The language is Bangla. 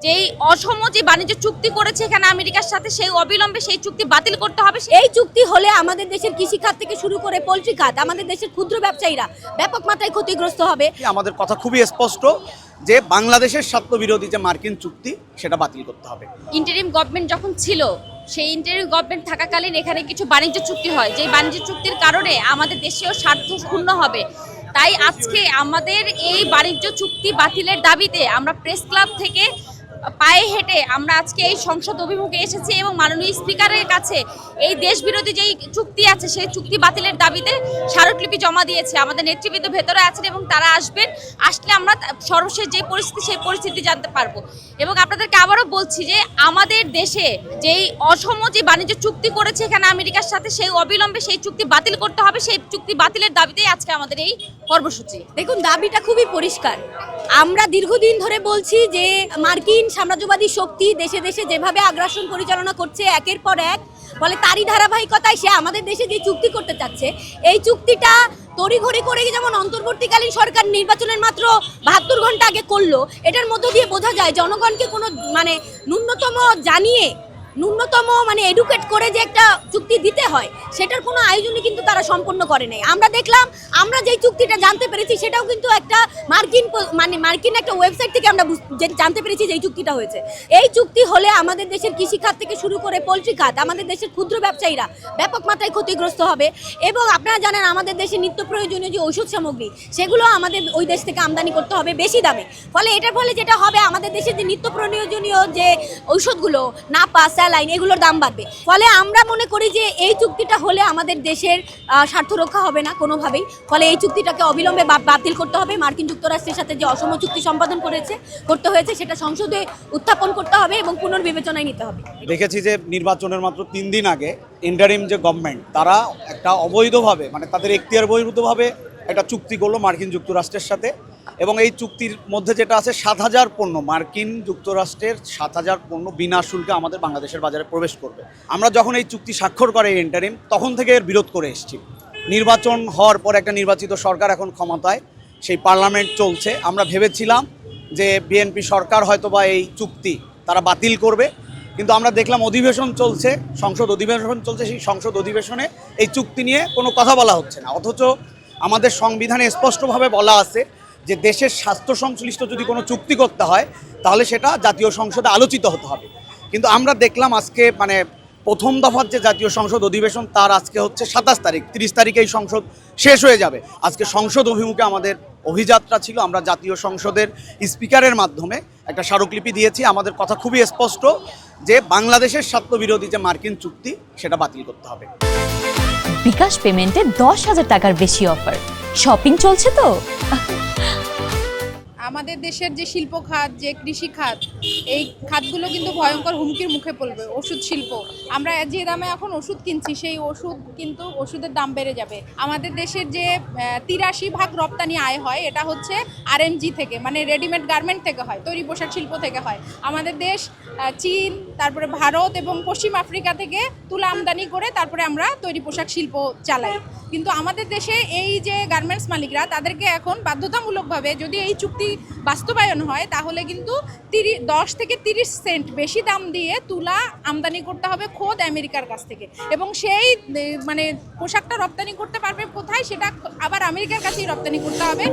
যেই অসম যে বাণিজ্য চুক্তি করেছে এখানে আমেরিকার সাথে সেই অবিলম্বে সেই চুক্তি বাতিল করতে হবে। এই চুক্তি হলে আমাদের দেশের কৃষি খাত থেকে শুরু করে পোল্ট্রি খাত, আমাদের দেশের ক্ষুদ্র ব্যবসায়ীরা ব্যাপক মাত্রায় ক্ষতিগ্রস্ত হবে। আমাদের কথা খুবই স্পষ্ট যে বাংলাদেশের স্বার্থবিরোধী যে মার্কিন চুক্তি সেটা বাতিল করতে হবে। ইন্টারিম গভর্নমেন্ট যখন ছিল সেই ইন্টারিম গভর্নমেন্ট থাকাকালীন এখানে কিছু বাণিজ্য চুক্তি হয়, যেই বাণিজ্য চুক্তির কারণে আমাদের দেশেও স্বার্থ ক্ষুণ্ণ হবে। তাই আজকে আমাদের এই বাণিজ্য চুক্তি বাতিলের দাবিতে আমরা প্রেস ক্লাব থেকে পায়ে হেঁটে আমরা আজকে এই সংসদ অভিমুখে এসেছি এবং মাননীয় স্পিকারের কাছে এই দেশবিরোধী যেই চুক্তি আছে সেই চুক্তি বাতিলের দাবিতে স্মারকলিপি জমা দিয়েছে। আমাদের নেতৃবৃন্দ ভেতরে আছেন এবং তারা আসবেন, আসলে আমরা সর্বশেষ যে পরিস্থিতি সেই পরিস্থিতি জানতে পারবো। এবং আপনাদেরকে আবারও বলছি যে আমাদের দেশে যেই অসম যে বাণিজ্য চুক্তি করেছে এখানে আমেরিকার সাথে সেই অবিলম্বে সেই চুক্তি বাতিল করতে হবে। সেই চুক্তি বাতিলের দাবিতেই আজকে আমাদের এই কর্মসূচি। দেখুন, দাবিটা খুবই পরিষ্কার। আমরা দীর্ঘদিন ধরে বলছি যে মার্কিন সাম্রাজ্যবাদী শক্তি দেশে দেশে যেভাবে আগ্রাসন পরিচালনা করছে একের পর এক, ফলে তারই ধারাবাহিকতায় সে আমাদের দেশে যে চুক্তি করতে চাচ্ছে এই চুক্তিটা তড়িঘড়ি করে যেমন অন্তর্বর্তীকালীন সরকার নির্বাচনের মাত্র 72 ঘন্টা আগে করলো, এটার মধ্য দিয়ে বোঝা যায় জনগণকে কোনো ন্যূনতম জানিয়ে এডুকেট করে যে একটা চুক্তি দিতে হয় সেটার কোনো আয়োজনই কিন্তু তারা সম্পন্ন করে নাই। আমরা দেখলাম, আমরা যেই চুক্তিটা জানতে পেরেছি সেটাও কিন্তু একটা মার্কিন একটা ওয়েবসাইট থেকে আমরা জানতে পেরেছি যে এই চুক্তিটা হয়েছে। এই চুক্তি হলে আমাদের দেশের কৃষি খাত থেকে শুরু করে পোল্ট্রি খাত, আমাদের দেশের ক্ষুদ্র ব্যবসায়ীরা ব্যাপক মাত্রায় ক্ষতিগ্রস্ত হবে। এবং আপনারা জানেন আমাদের দেশে নিত্য প্রয়োজনীয় যে ঔষধ সামগ্রী সেগুলো আমাদের ওই দেশ থেকে আমদানি করতে হবে বেশি দামে। ফলে এটার ফলে যেটা হবে, আমাদের দেশের যে নিত্য প্রয়োজনীয় যে ঔষধগুলো নাপা স্যালাইন এগুলোর দাম বাড়বে। ফলে আমরা মনে করি যে এই চুক্তিটা হলে আমাদের দেশের স্বার্থ রক্ষা হবে না কোনোভাবেই। ফলে এই চুক্তিটাকে অবিলম্বে বাতিল করতে হবে। মার্কিন যুক্তরাষ্ট্রের সাথে যে অসম চুক্তি সম্পাদন করতে হয়েছে সেটা সংসদে উত্থাপন করতে হবে এবং পুনর্বিবেচনায় নিতে হবে। দেখেছি যে নির্বাচনের মাত্র 3 দিন আগে ইন্টারিম যে গভর্নমেন্ট তারা একটা অবৈধভাবে তাদের এখতিয়ার বহির্ভূতভাবে একটা চুক্তি করলো মার্কিন যুক্তরাষ্ট্রের সাথে। এবং এই চুক্তির মধ্যে যেটা আছে 7,000 পণ্য, মার্কিন যুক্তরাষ্ট্রের 7,000 পণ্য বিনা শুল্কে আমাদের বাংলাদেশের বাজারে প্রবেশ করবে। আমরা যখন এই চুক্তি স্বাক্ষর করে ইন্টারিম তখন থেকে এর বিরোধ করে এসেছি। নির্বাচন হওয়ার পর একটা নির্বাচিত সরকার এখন ক্ষমতায়, সেই পার্লামেন্ট চলছে। আমরা ভেবেছিলাম যে বিএনপি সরকার হয়তোবা এই চুক্তি তারা বাতিল করবে, কিন্তু আমরা দেখলাম অধিবেশন চলছে, সংসদ অধিবেশন চলছে, সেই সংসদ অধিবেশনে এই চুক্তি নিয়ে কোনো কথা বলা হচ্ছে না। অথচ আমাদের সংবিধানে স্পষ্টভাবে বলা আছে যে দেশের স্বাস্থ্য সংশ্লিষ্ট যদি কোনো চুক্তি করতে হয় তাহলে সেটা জাতীয় সংসদে আলোচিত হতে হবে। কিন্তু আমরা দেখলাম আজকে প্রথম দফার যে জাতীয় সংসদ অধিবেশন তার আজকে হচ্ছে 27 তারিখ, 30 তারিখে এই সংসদ শেষ হয়ে যাবে। আজকে সংসদ অভিমুখে আমাদের অভিযাত্রা ছিল। আমরা জাতীয় সংসদের স্পিকারের মাধ্যমে একটা স্মারকলিপি দিয়েছি। আমাদের কথা খুবই স্পষ্ট যে বাংলাদেশের স্বার্থবিরোধী যে মার্কিন চুক্তি সেটা বাতিল করতে হবে। বিকাশ পেমেন্টে 10,000 টাকার বেশি অফার, শপিং চলছে তো। আমাদের দেশের যে শিল্প খাত, যে কৃষি খাত, এই খাতগুলো কিন্তু ভয়ঙ্কর হুমকির মুখে পড়বে। ওষুধ শিল্প, আমরা যে দামে এখন ওষুধ কিনছি সেই ওষুধের দাম বেড়ে যাবে। আমাদের দেশের যে 83% রপ্তানি আয় হয় এটা হচ্ছে আরএমজি থেকে, রেডিমেড গার্মেন্ট থেকে হয়, তৈরি পোশাক শিল্প থেকে হয়। আমাদের দেশ চীন, তারপরে ভারত এবং পশ্চিম আফ্রিকা থেকে তুলা আমদানি করে তারপরে আমরা তৈরি পোশাক শিল্প চালাই। কিন্তু আমাদের দেশে এই যে গার্মেন্টস মালিকরা তাদেরকে এখন বাধ্যতামূলকভাবে যদি এই চুক্তি বাস্তবায়ন হয় তাহলে কিন্তু 10 থেকে 30 সেন্ট বেশি দাম দিয়ে তুলা আমদানি করতে হবে খোদ আমেরিকার কাছ থেকে। এবং সেই পোশাকটা রপ্তানি করতে পারবে কোথায়, সেটা আবার আমেরিকার কাছেই রপ্তানি করতে হবে।